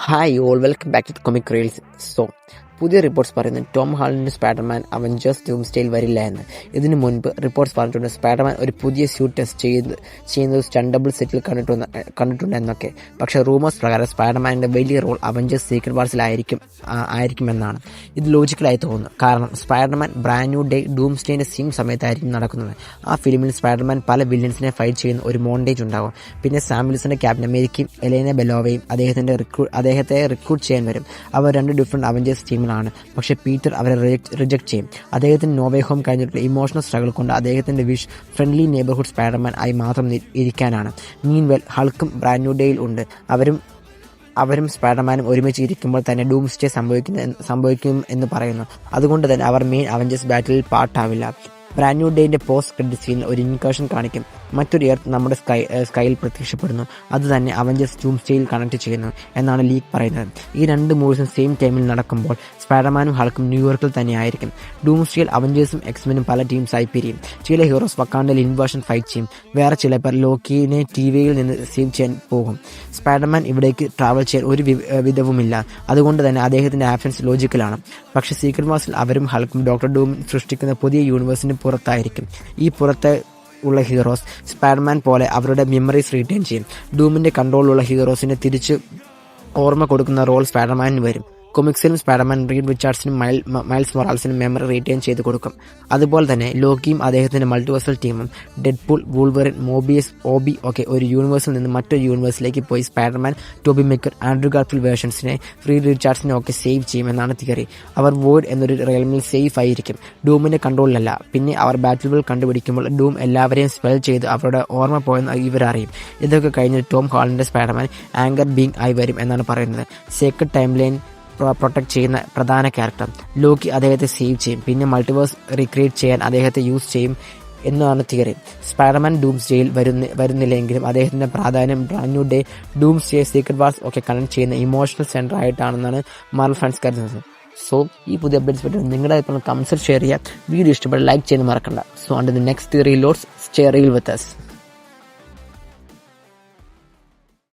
Hi all welcome back to Comic Reels. പുതിയ reports പറയുന്നു Tom ഹാളണ്ടിന്റെ സ്പൈഡർമാൻ അവഞ്ചേഴ്സ് ഡൂംസ്ഡേയിൽ വരില്ല എന്ന്. ഇതിനു മുൻപ് റിപ്പോർട്ട്സ് പറഞ്ഞിട്ടുണ്ട് സ്പൈഡർമാൻ ഒരു പുതിയ സ്യൂട്ട് ടെസ്റ്റ് ചെയ്യുന്നത് സ്റ്റണ്ടബിൾ സെറ്റിൽ കണ്ടിട്ടുണ്ടെന്നൊക്കെ. പക്ഷേ റൂമേഴ്സ് പ്രകാരം സ്പൈഡർമാനിന്റെ വലിയ റോൾ അവഞ്ചേഴ്സ് സീക്രട്ട് വാർസിലായിരിക്കുമെന്നാണ്. ഇത് ലോജിക്കലായി തോന്നുന്നു. കാരണം സ്പൈഡർമാൻ ബ്രാൻഡ് ന്യൂ ഡേ ഡൂംസ്ഡേന്റെ സെയിം സമയത്തായിരിക്കും നടക്കുന്നത്. ആ ഫിലിമിൽ സ്പൈഡർമാൻ പല വില്ലൻസിനെ ഫൈറ്റ് ചെയ്യുന്ന ഒരു മോണ്ടേജ് ഉണ്ടാകും. പിന്നെ സാമുൽസിന്റെ ക്യാപ്റ്റൻ അമേരിക്കയും എലേന ബെലോവയും അദ്ദേഹത്തെ റിക്രൂട്ട് ചെയ്യാൻ വരും. അവർ രണ്ട് ഡിഫറെന്റ് അവഞ്ചേഴ്സ് ടീമിലാണ്. പക്ഷേ പീറ്റർ അവരെ റിജക്ട് ചെയ്യും. അദ്ദേഹത്തിന് നോവേ ഹോം കഴിഞ്ഞിട്ടുള്ള ഇമോഷണൽ സ്ട്രഗിൾ കൊണ്ട് അദ്ദേഹത്തിന്റെ വിഷ് ഫ്രണ്ട്ലി നെയ്ബർഹുഡ് സ്പൈഡർമാൻ ആയി മാത്രം ഇരിക്കാനാണ്. മീൻവെൽ ഹൾക്കും ബ്രാൻഡ് ന്യൂ ഡേയിൽ ഉണ്ട്. അവരും സ്പൈഡർമാനും ഒരുമിച്ച് ഇരിക്കുമ്പോൾ തന്നെ ഡൂംസ്ഡേ സംഭവിക്കും എന്ന് പറയുന്നു. അതുകൊണ്ട് തന്നെ അവർ മെയിൻ അവഞ്ചേഴ്സ് ബാറ്റിൽ പാർട്ടാവില്ല. ബ്രാൻഡ് ന്യൂ ഡേയുടെ പോസ്റ്റ് ക്രെഡിറ്റ് സീനിൽ ഒരു ഇൻകേർഷൻ കാണിക്കും. മറ്റൊരു എർത്ത് നമ്മുടെ സ്കൈയിൽ പ്രത്യക്ഷപ്പെടുന്നു. അത് തന്നെ അവഞ്ചേഴ്സ് ഡൂംസ്ഡേയിൽ കണക്ട് ചെയ്യുന്നു എന്നാണ് ലീക്ക് പറയുന്നത്. ഈ രണ്ട് മൂവീസും സെയിം ടൈമിൽ നടക്കുമ്പോൾ സ്പൈഡർമാനും ഹൾക്കും ന്യൂയോർക്കിൽ തന്നെ ആയിരിക്കും. ഡൂംസ്ഡേയിൽ അവഞ്ചേഴ്സും എക്സ്മെനും പല ടീംസായി പിരിയും. ചില ഹീറോസ് വക്കാണ്ടയിൽ ഇൻവേർഷൻ ഫൈറ്റ് ചെയ്യും. വേറെ ചില പേർ ലോക്കിനെ ടിവിയിൽ നിന്ന് സേവ് ചെയ്യാൻ പോകും. സ്പൈഡർമാൻ ഇവിടേക്ക് ട്രാവൽ ചെയ്യാൻ ഒരു വിധവുമില്ല. അതുകൊണ്ട് തന്നെ അദ്ദേഹത്തിന്റെ ആബ്സെൻസ് ലോജിക്കലാണ്. പക്ഷേ സീക്രട്ട് വാർസിൽ അവരും ഹൾക്കും ഡോക്ടർ ഡൂം സൃഷ്ടിക്കുന്ന പുതിയ യൂണിവേഴ്സിന് പുറത്തായിരിക്കും. ഈ പുറത്ത് ഉള്ള ഹീറോസ് സ്പൈഡർമാൻ പോലെ അവരുടെ മെമ്മറീസ് റീറ്റെയിൻ ചെയ്യും. ഡൂമിന്റെ കൺട്രോളിലുള്ള ഹീറോസിന് തിരിച്ച് ഓർമ്മ കൊടുക്കുന്ന റോൾ സ്പൈഡർമാനിന് വരും. കൊമിക്സിലും സ്പൈഡർമാൻ റീഡ് റിച്ചാർഡ്സിനും മൈൽസ് മൊറാൽസിനും മെമ്മറി റീറ്റെയിൻ ചെയ്ത് കൊടുക്കും. അതുപോലെ തന്നെ ലോക്കിയും അദ്ദേഹത്തിന്റെ മൾട്ടിവേഴ്സൽ ടീമും ഡെഡ്പൂൾ, വൂൾവറിൻ, മോബിയസ്, ഓബി ഒക്കെ ഒരു യൂണിവേഴ്സിൽ നിന്ന് മറ്റൊരു യൂണിവേഴ്സിലേക്ക് പോയി Spiderman, Tobey Maguire, Andrew Garfield വേർഷൻസിനെ റീഡ് റിച്ചാർഡ്സിനെ ഒക്കെ സേവ് ചെയ്യുമെന്നാണ് തിയറി. അവർ വോയ്ഡ് എന്നൊരു റെയിൽമിൽ സേഫ് ആയിരിക്കും. ഡൂമിന്റെ കൺട്രോളിലല്ല. പിന്നെ അവർ ബാറ്റിൽ കണ്ടുപിടിക്കുമ്പോൾ ഡൂം എല്ലാവരെയും സ്പെൽ ചെയ്ത് അവരുടെ ഓർമ്മ പോയെന്ന് ഇവരറിയും. ഇതൊക്കെ കഴിഞ്ഞ് ടോം ഹാളണ്ടിന്റെ സ്പൈഡർമാൻ ആങ്കർ ബീങ് ആയി വരും എന്നാണ് പറയുന്നത്. സീക്രട്ട് ടൈം ലൈൻ പ്രൊട്ടക്ട് ചെയ്യുന്ന പ്രധാന ക്യാരക്ടർ ലോക്കി അദ്ദേഹത്തെ സേവ് ചെയ്യും. പിന്നെ മൾട്ടിവേഴ്സ് റീക്രിയേറ്റ് ചെയ്യാൻ അദ്ദേഹത്തെ യൂസ് ചെയ്യും എന്നാണ് തിയറി. സ്പൈഡർമാൻ ഡൂംസ്ഡേയിൽ വരുന്നില്ലെങ്കിലും അദ്ദേഹത്തിന്റെ പ്രാധാന്യം brand new day, Doomsday, secret wars ഒക്കെ കണക്ട് ചെയ്യുന്ന ഇമോഷണൽ സെന്റർ ആയിട്ടാണെന്നാണ് മാർവൽ ഫാൻസ് കരുതുന്നത്. ഈ പുതിയ അപ്ഡേറ്റ്സ് പറ്റി നിങ്ങളുടെ കമന്റ്സിൽ ഷെയർ ചെയ്യുക. വീഡിയോ ഇഷ്ടപ്പെട്ട ലൈക്ക് ചെയ്യാൻ മറക്കണ്ട. Under the next reloads stay reel with us.